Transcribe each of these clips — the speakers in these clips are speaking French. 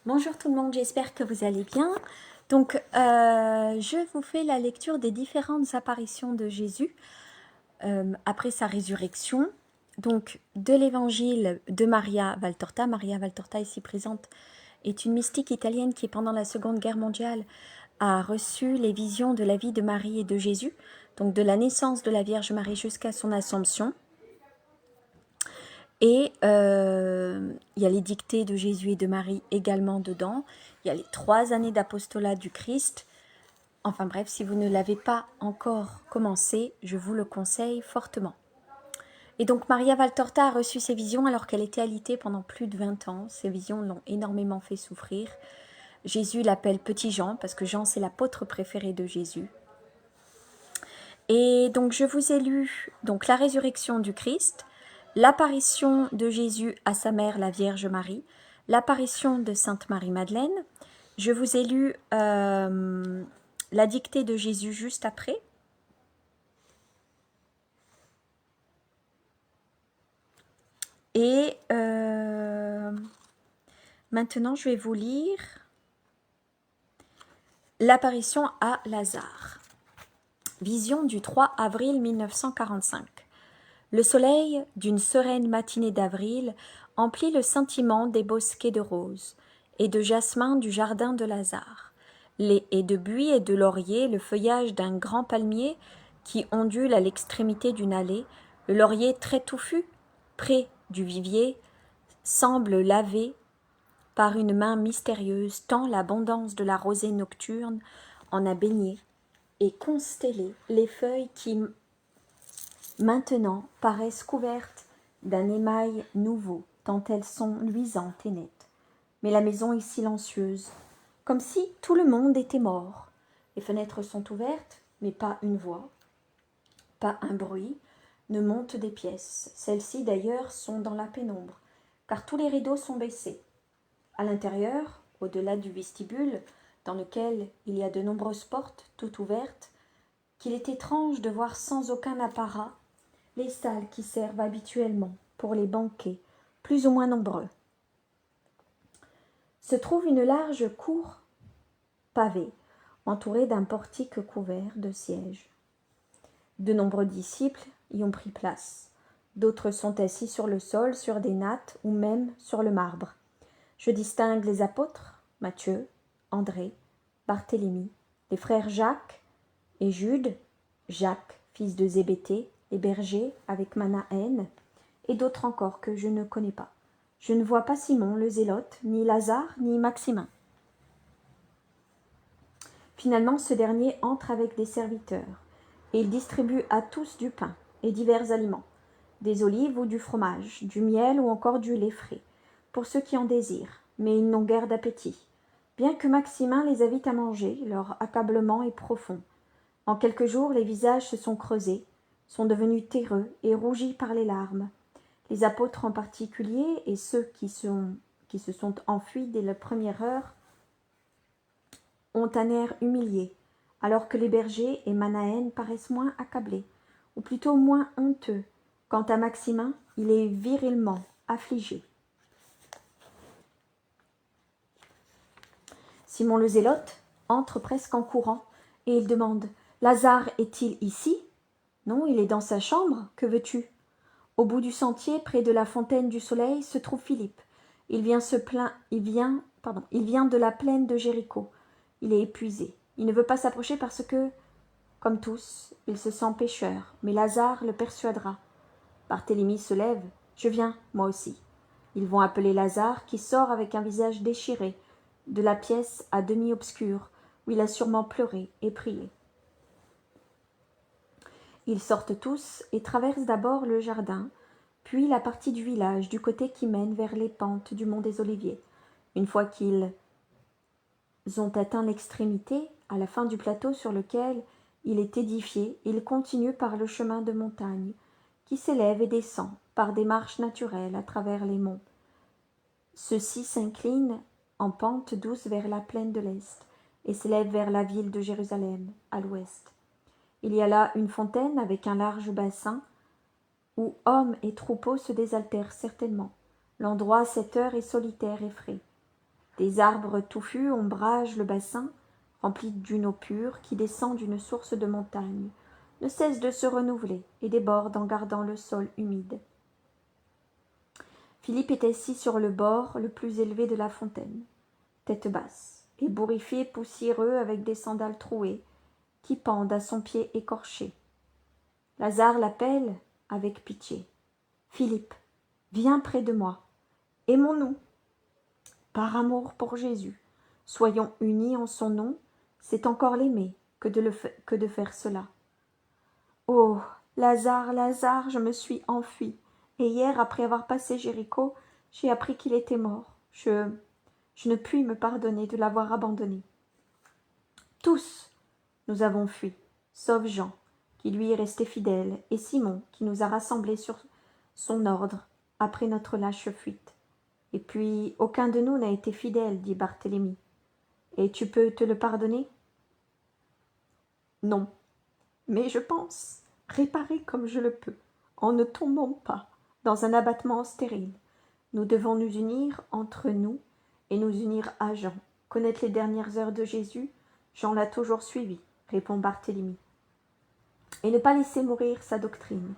Bonjour tout le monde, j'espère que vous allez bien. Donc, je vous fais la lecture des différentes apparitions de Jésus après sa résurrection. Donc, de l'évangile de Maria Valtorta. Maria Valtorta, ici présente, est une mystique italienne qui, pendant la Seconde Guerre mondiale, a reçu les visions de la vie de Marie et de Jésus, donc de la naissance de la Vierge Marie jusqu'à son Assomption. Et il y a les dictées de Jésus et de Marie également dedans. Il y a les 3 années d'apostolat du Christ. Enfin bref, si vous ne l'avez pas encore commencé, je vous le conseille fortement. Et donc Maria Valtorta a reçu ces visions alors qu'elle était alitée pendant plus de 20 ans. Ces visions l'ont énormément fait souffrir. Jésus l'appelle Petit Jean parce que Jean c'est l'apôtre préféré de Jésus. Et donc je vous ai lu donc la résurrection du Christ, l'apparition de Jésus à sa mère la Vierge Marie, l'apparition de Sainte Marie-Madeleine. Je vous ai lu la dictée de Jésus juste après. Et maintenant, je vais vous lire l'apparition à Lazare. Vision du 3 avril 1945. Le soleil d'une sereine matinée d'avril emplit le scintillement des bosquets de roses et de jasmin du jardin de Lazare, les haies de buis et de laurier, le feuillage d'un grand palmier qui ondule à l'extrémité d'une allée, le laurier très touffu, près du vivier, semble lavé par une main mystérieuse tant l'abondance de la rosée nocturne en a baigné et constellé les feuilles qui maintenant paraissent couvertes d'un émail nouveau, tant elles sont luisantes et nettes. Mais la maison est silencieuse, comme si tout le monde était mort. Les fenêtres sont ouvertes, mais pas une voix, pas un bruit ne monte des pièces. Celles-ci d'ailleurs sont dans la pénombre, car tous les rideaux sont baissés. À l'intérieur, au-delà du vestibule, dans lequel il y a de nombreuses portes, toutes ouvertes, qu'il est étrange de voir sans aucun apparat les salles qui servent habituellement pour les banquets, plus ou moins nombreux. Se trouve une large cour pavée, entourée d'un portique couvert de sièges. De nombreux disciples y ont pris place. D'autres sont assis sur le sol, sur des nattes ou même sur le marbre. Je distingue les apôtres, Matthieu, André, Barthélemy, les frères Jacques et Jude, Jacques, fils de Zébédée, les bergers avec Manaën, et d'autres encore que je ne connais pas. Je ne vois pas Simon le Zélote, ni Lazare, ni Maximin. Finalement, ce dernier entre avec des serviteurs, et il distribue à tous du pain et divers aliments, des olives ou du fromage, du miel ou encore du lait frais, pour ceux qui en désirent, mais ils n'ont guère d'appétit. Bien que Maximin les invite à manger, leur accablement est profond. En quelques jours, les visages se sont creusés, sont devenus terreux et rougis par les larmes. Les apôtres en particulier, et ceux qui se sont enfuis dès la première heure, ont un air humilié, alors que les bergers et Manaën paraissent moins accablés, ou plutôt moins honteux. Quant à Maximin, il est virilement affligé. Simon le Zélote entre presque en courant, et il demande « Lazare est-il ici ?»« Non, il est dans sa chambre, que veux-tu » Au bout du sentier, près de la fontaine du soleil, se trouve Philippe. Il vient de la plaine de Jéricho. Il est épuisé. Il ne veut pas s'approcher parce que, comme tous, il se sent pécheur, mais Lazare le persuadera. Barthélemy se lève. Je viens, moi aussi. Ils vont appeler Lazare, qui sort avec un visage déchiré, de la pièce à demi obscure, où il a sûrement pleuré et prié. Ils sortent tous et traversent d'abord le jardin, puis la partie du village du côté qui mène vers les pentes du mont des Oliviers. Une fois qu'ils ont atteint l'extrémité, à la fin du plateau sur lequel il est édifié, ils continuent par le chemin de montagne, qui s'élève et descend par des marches naturelles à travers les monts. Ceux-ci s'inclinent en pente douce vers la plaine de l'Est et s'élèvent vers la ville de Jérusalem, à l'ouest. Il y a là une fontaine avec un large bassin où hommes et troupeaux se désaltèrent certainement. L'endroit à cette heure est solitaire et frais. Des arbres touffus ombragent le bassin, rempli d'une eau pure qui descend d'une source de montagne, ne cesse de se renouveler et déborde en gardant le sol humide. Philippe est assis sur le bord le plus élevé de la fontaine, tête basse, ébouriffé, poussiéreux, avec des sandales trouées qui pendent à son pied écorché. Lazare l'appelle avec pitié. « Philippe, viens près de moi. Aimons-nous. Par amour pour Jésus, soyons unis en son nom, c'est encore l'aimer que de faire cela. Oh, Lazare, Lazare, je me suis enfui, et hier, après avoir passé Jéricho, j'ai appris qu'il était mort. Je ne puis me pardonner de l'avoir abandonné. Tous, nous avons fui, sauf Jean, qui lui est resté fidèle, et Simon, qui nous a rassemblés sur son ordre après notre lâche fuite. Et puis, aucun de nous n'a été fidèle, dit Barthélemy. Et tu peux te le pardonner? Non, mais je pense réparer comme je le peux, en ne tombant pas dans un abattement stérile. Nous devons nous unir entre nous et nous unir à Jean. Connaître les dernières heures de Jésus, Jean l'a toujours suivi, répond Barthélemy. Et ne pas laisser mourir sa doctrine.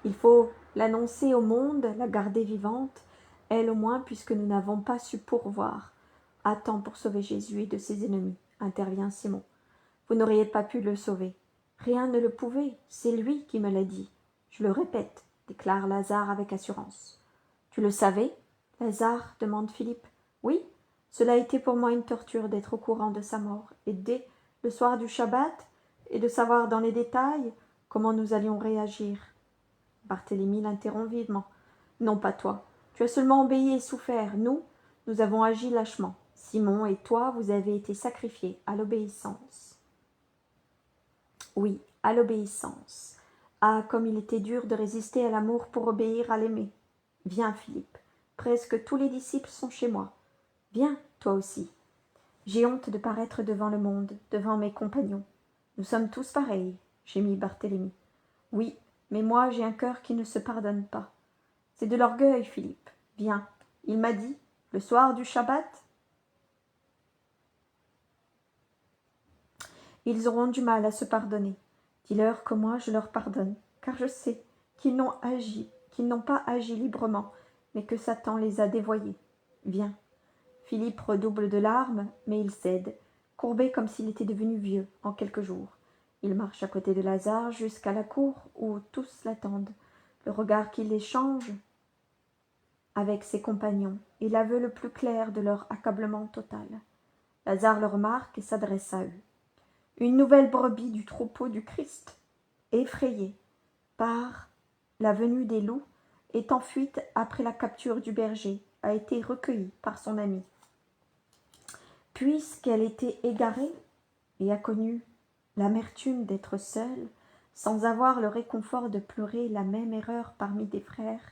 Il faut l'annoncer au monde, la garder vivante, elle au moins, puisque nous n'avons pas su pourvoir à temps pour sauver Jésus et de ses ennemis, intervient Simon. Vous n'auriez pas pu le sauver. Rien ne le pouvait, c'est lui qui me l'a dit. Je le répète, déclare Lazare avec assurance. Tu le savais, Lazare demande Philippe. Oui, cela a été pour moi une torture d'être au courant de sa mort, et dès le soir du Shabbat, et de savoir dans les détails comment nous allions réagir. Barthélemy l'interrompt vivement. Non, pas toi. Tu as seulement obéi et souffert. Nous avons agi lâchement. Simon et toi, vous avez été sacrifiés à l'obéissance. Oui, à l'obéissance. Ah, comme il était dur de résister à l'amour pour obéir à l'aimer. Viens, Philippe. Presque tous les disciples sont chez moi. Viens, toi aussi. J'ai honte de paraître devant le monde, devant mes compagnons. Nous sommes tous pareils, gémit Barthélemy. Oui, mais moi j'ai un cœur qui ne se pardonne pas. C'est de l'orgueil, Philippe. Viens, il m'a dit, le soir du Shabbat. Ils auront du mal à se pardonner. Dis-leur que moi je leur pardonne, car je sais qu'ils n'ont pas agi librement, mais que Satan les a dévoyés. Viens. Philippe redouble de larmes, mais il cède, courbé comme s'il était devenu vieux en quelques jours. Il marche à côté de Lazare jusqu'à la cour où tous l'attendent. Le regard qu'il échange avec ses compagnons est l'aveu le plus clair de leur accablement total. Lazare le remarque et s'adresse à eux. Une nouvelle brebis du troupeau du Christ, effrayée par la venue des loups, est en fuite après la capture du berger, a été recueillie par son ami. Puisqu'elle était égarée et a connu l'amertume d'être seule, sans avoir le réconfort de pleurer la même erreur parmi des frères,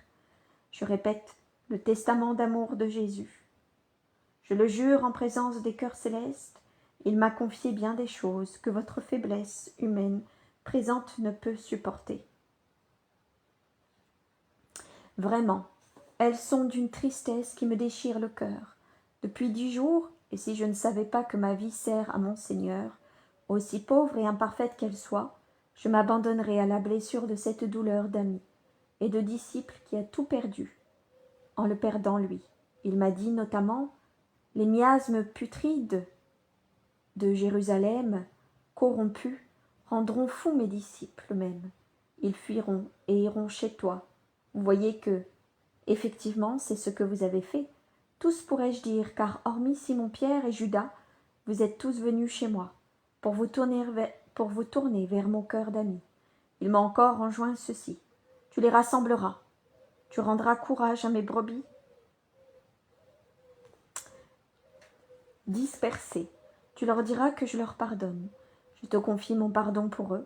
je répète le testament d'amour de Jésus. Je le jure en présence des cœurs célestes, il m'a confié bien des choses que votre faiblesse humaine présente ne peut supporter. Vraiment, elles sont d'une tristesse qui me déchire le cœur. Depuis 10 jours, et si je ne savais pas que ma vie sert à mon Seigneur, aussi pauvre et imparfaite qu'elle soit, je m'abandonnerais à la blessure de cette douleur d'ami et de disciple qui a tout perdu, en le perdant lui. Il m'a dit notamment « Les miasmes putrides de Jérusalem, corrompus, rendront fous mes disciples eux-mêmes. Ils fuiront et iront chez toi. Vous voyez que, effectivement, c'est ce que vous avez fait. Tous pourrais-je dire, car hormis Simon-Pierre et Judas, vous êtes tous venus chez moi, pour vous tourner vers mon cœur d'ami. Il m'a encore enjoint ceci. Tu les rassembleras. Tu rendras courage à mes brebis dispersées. Tu leur diras que je leur pardonne. Je te confie mon pardon pour eux.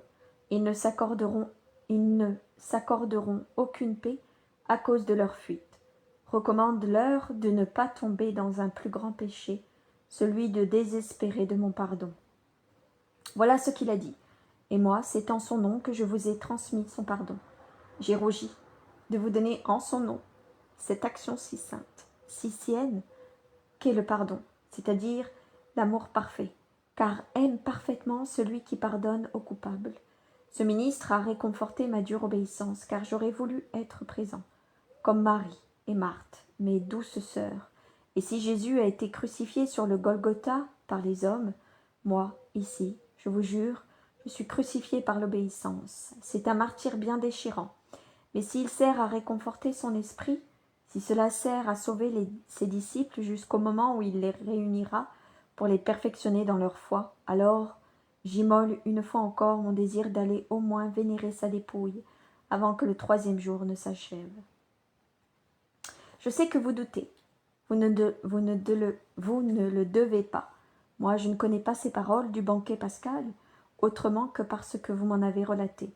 Ils ne s'accorderont aucune paix à cause de leur fuite. Recommande-leur de ne pas tomber dans un plus grand péché, celui de désespérer de mon pardon. Voilà ce qu'il a dit. Et moi, c'est en son nom que je vous ai transmis son pardon. J'ai rougi de vous donner en son nom cette action si sainte, si sienne, qu'est le pardon. c'est-à-dire l'amour parfait, car aime parfaitement celui qui pardonne aux coupables. Ce ministre a réconforté ma dure obéissance, car j'aurais voulu être présent, comme Marie et Marthe, mes douces sœurs. Et si Jésus a été crucifié sur le Golgotha par les hommes, moi, ici, je vous jure, je suis crucifié par l'obéissance. C'est un martyre bien déchirant. Mais s'il sert à réconforter son esprit, si cela sert à sauver ses disciples jusqu'au moment où il les réunira pour les perfectionner dans leur foi, alors j'immole une fois encore mon désir d'aller au moins vénérer sa dépouille avant que le 3e jour ne s'achève. Je sais que vous doutez. Vous ne le devez pas. Moi, je ne connais pas ces paroles du banquet pascal, autrement que parce que vous m'en avez relaté.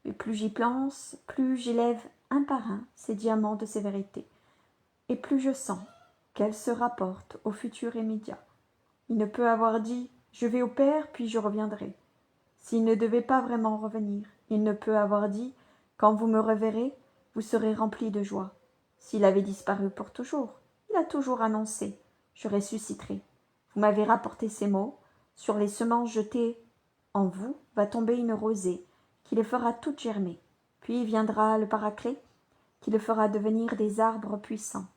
Mais plus j'y pense, plus j'élève un par un ces diamants de ces vérités, et plus je sens qu'elles se rapportent au futur immédiat. Il ne peut avoir dit « Je vais au Père, puis je reviendrai ». S'il ne devait pas vraiment revenir, il ne peut avoir dit « Quand vous me reverrez, vous serez remplis de joie ». S'il avait disparu pour toujours, il a toujours annoncé « Je ressusciterai ». Vous m'avez rapporté ces mots. Sur les semences jetées en vous va tomber une rosée qui les fera toutes germer. Puis viendra le Paraclet qui le fera devenir des arbres puissants.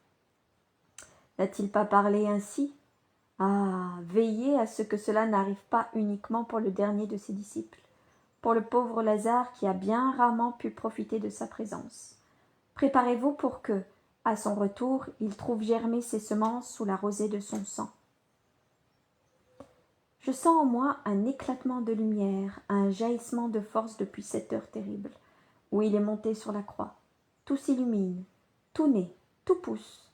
N'a-t-il pas parlé ainsi? Ah, veillez à ce que cela n'arrive pas uniquement pour le dernier de ses disciples, pour le pauvre Lazare qui a bien rarement pu profiter de sa présence. Préparez-vous pour que, à son retour, il trouve germer ses semences sous la rosée de son sang. Je sens en moi un éclatement de lumière, un jaillissement de force depuis cette heure terrible, où il est monté sur la croix. Tout s'illumine, tout naît, tout pousse.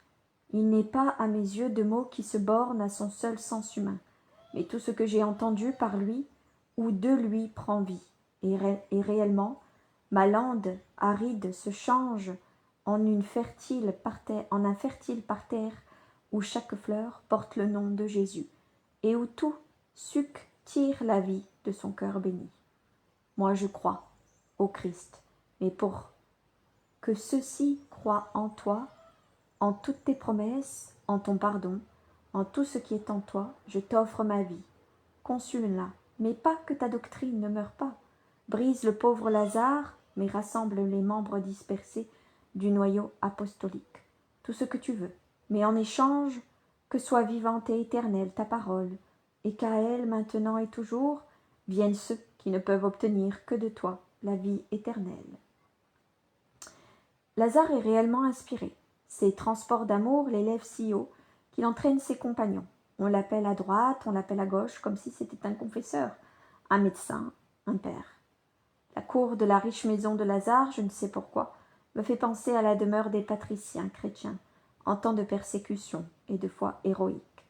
Il n'est pas à mes yeux de mots qui se bornent à son seul sens humain, mais tout ce que j'ai entendu par lui ou de lui prend vie, et réellement, ma lande aride se change en un fertile parterre où chaque fleur porte le nom de Jésus, et où tout suc tire la vie de son cœur béni. Moi je crois au Christ, mais pour que ceux-ci croient en toi, en toutes tes promesses, en ton pardon, en tout ce qui est en toi, je t'offre ma vie. Consume-la, mais pas que ta doctrine ne meure pas. Brise le pauvre Lazare, mais rassemble les membres dispersés du noyau apostolique. Tout ce que tu veux, mais en échange, que soit vivante et éternelle ta parole, et qu'à elle, maintenant et toujours, viennent ceux qui ne peuvent obtenir que de toi la vie éternelle. Lazare est réellement inspiré. Ses transports d'amour l'élèvent si haut qu'il entraîne ses compagnons. On l'appelle à droite, on l'appelle à gauche, comme si c'était un confesseur, un médecin, un père. La cour de la riche maison de Lazare, je ne sais pourquoi, me fait penser à la demeure des patriciens chrétiens, en temps de persécution et de foi héroïque.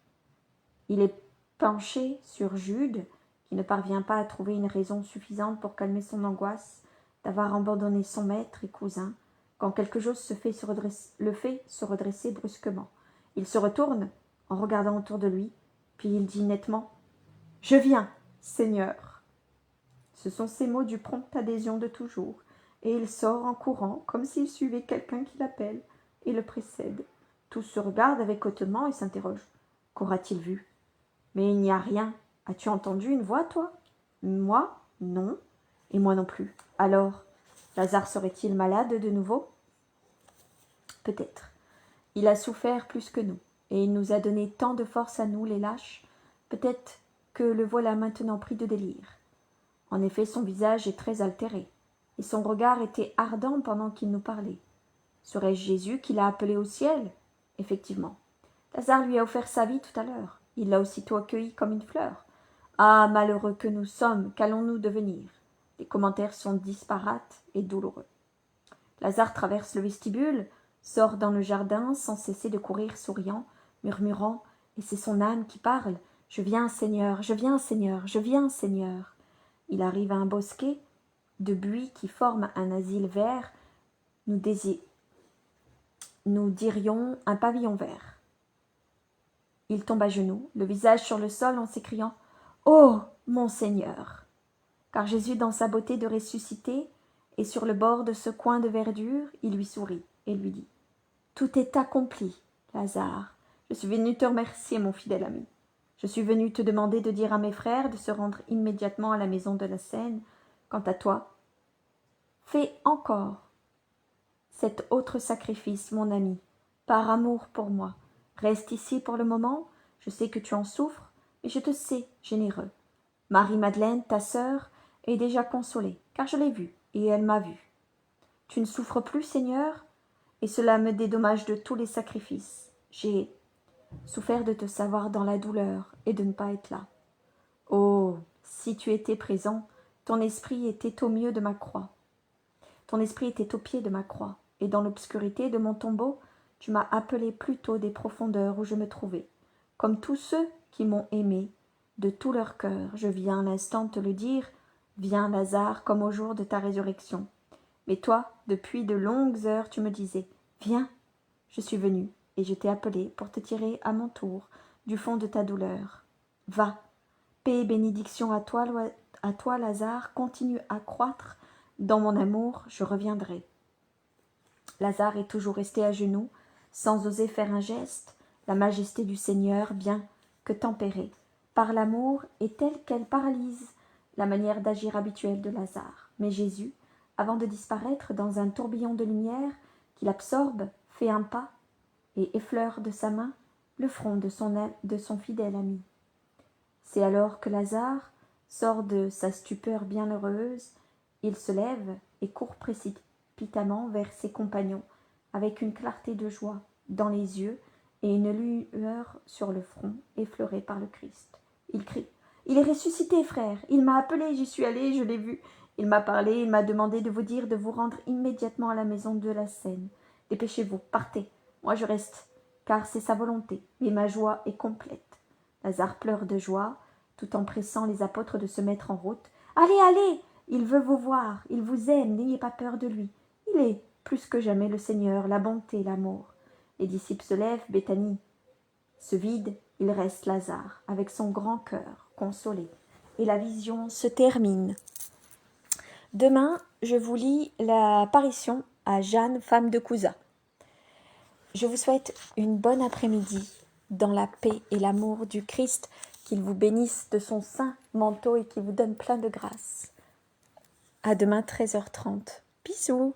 Il est penché sur Jude, qui ne parvient pas à trouver une raison suffisante pour calmer son angoisse d'avoir abandonné son maître et cousin, quand quelque chose le fait se redresser brusquement. Il se retourne en regardant autour de lui, puis il dit nettement « Je viens, Seigneur !» Ce sont ces mots du prompte adhésion de toujours, et il sort en courant comme s'il suivait quelqu'un qui l'appelle et le précède. Tous se regardent avec hautement et s'interrogent. Qu'aura-t-il vu? Mais il n'y a rien. As-tu entendu une voix, toi? Moi? Non. Et moi non plus. Alors, Lazare serait-il malade de nouveau? Peut-être. Il a souffert plus que nous, et il nous a donné tant de force à nous, les lâches, peut-être que le voilà maintenant pris de délire. En effet, son visage est très altéré, et son regard était ardent pendant qu'il nous parlait. Serait-ce Jésus qui l'a appelé au ciel? Effectivement. Lazare lui a offert sa vie tout à l'heure. Il l'a aussitôt accueillie comme une fleur. Ah, malheureux que nous sommes, qu'allons-nous devenir? Les commentaires sont disparates et douloureux. Lazare traverse le vestibule, sort dans le jardin sans cesser de courir souriant, murmurant, et c'est son âme qui parle. Je viens, Seigneur, je viens, Seigneur, je viens, Seigneur. Il arrive à un bosquet de buis qui forme un asile vert, nous dirions un pavillon vert. Il tombe à genoux, le visage sur le sol en s'écriant « Oh, mon Seigneur !» Car Jésus, dans sa beauté de ressuscité, est sur le bord de ce coin de verdure, il lui sourit et lui dit « Tout est accompli, Lazare. Je suis venu te remercier, mon fidèle ami. Je suis venu te demander de dire à mes frères de se rendre immédiatement à la maison de la Seine. Quant à toi, fais encore cet autre sacrifice, mon ami, par amour pour moi. Reste ici pour le moment, je sais que tu en souffres, mais je te sais généreux. Marie-Madeleine, ta sœur, est déjà consolée, car je l'ai vue, et elle m'a vu. Tu ne souffres plus, Seigneur, et cela me dédommage de tous les sacrifices. J'ai souffert de te savoir dans la douleur et de ne pas être là. Oh, si tu étais présent, ton esprit était au mieux de ma croix. Ton esprit était au pied de ma croix, et dans l'obscurité de mon tombeau, tu m'as appelé plutôt des profondeurs où je me trouvais. Comme tous ceux qui m'ont aimé, de tout leur cœur, je viens à l'instant te le dire, viens Lazare, comme au jour de ta résurrection. Mais toi, depuis de longues heures, tu me disais, viens. Je suis venu, et je t'ai appelé pour te tirer à mon tour du fond de ta douleur. Va, paix et bénédiction à toi, Lazare, continue à croître. Dans mon amour, je reviendrai. Lazare est toujours resté à genoux, sans oser faire un geste. La majesté du Seigneur, bien que tempérée par l'amour, est telle qu'elle paralyse la manière d'agir habituelle de Lazare. Mais Jésus, avant de disparaître dans un tourbillon de lumière qui l'absorbe, fait un pas et effleure de sa main le front de son fidèle ami. C'est alors que Lazare sort de sa stupeur bienheureuse. Il se lève et court précipitamment vers ses compagnons, avec une clarté de joie dans les yeux et une lueur sur le front effleuré par le Christ. Il crie « Il est ressuscité, frère. Il m'a appelé, j'y suis allé, je l'ai vu. Il m'a parlé, il m'a demandé de vous dire de vous rendre immédiatement à la maison de la Seine. Dépêchez-vous, partez. Moi je reste, car c'est sa volonté, mais ma joie est complète. » Lazare pleure de joie, tout en pressant les apôtres de se mettre en route. « Allez, allez, il veut vous voir, il vous aime, n'ayez pas peur de lui. Il est, plus que jamais, le Seigneur, la bonté, l'amour. » Les disciples se lèvent, Béthanie se vide, il reste Lazare, avec son grand cœur consolé. Et la vision se termine. Demain, je vous lis l'apparition à Jeanne, femme de Couza. Je vous souhaite une bonne après-midi dans la paix et l'amour du Christ, qu'il vous bénisse de son saint manteau et qu'il vous donne plein de grâce. À demain 13h30. Bisous.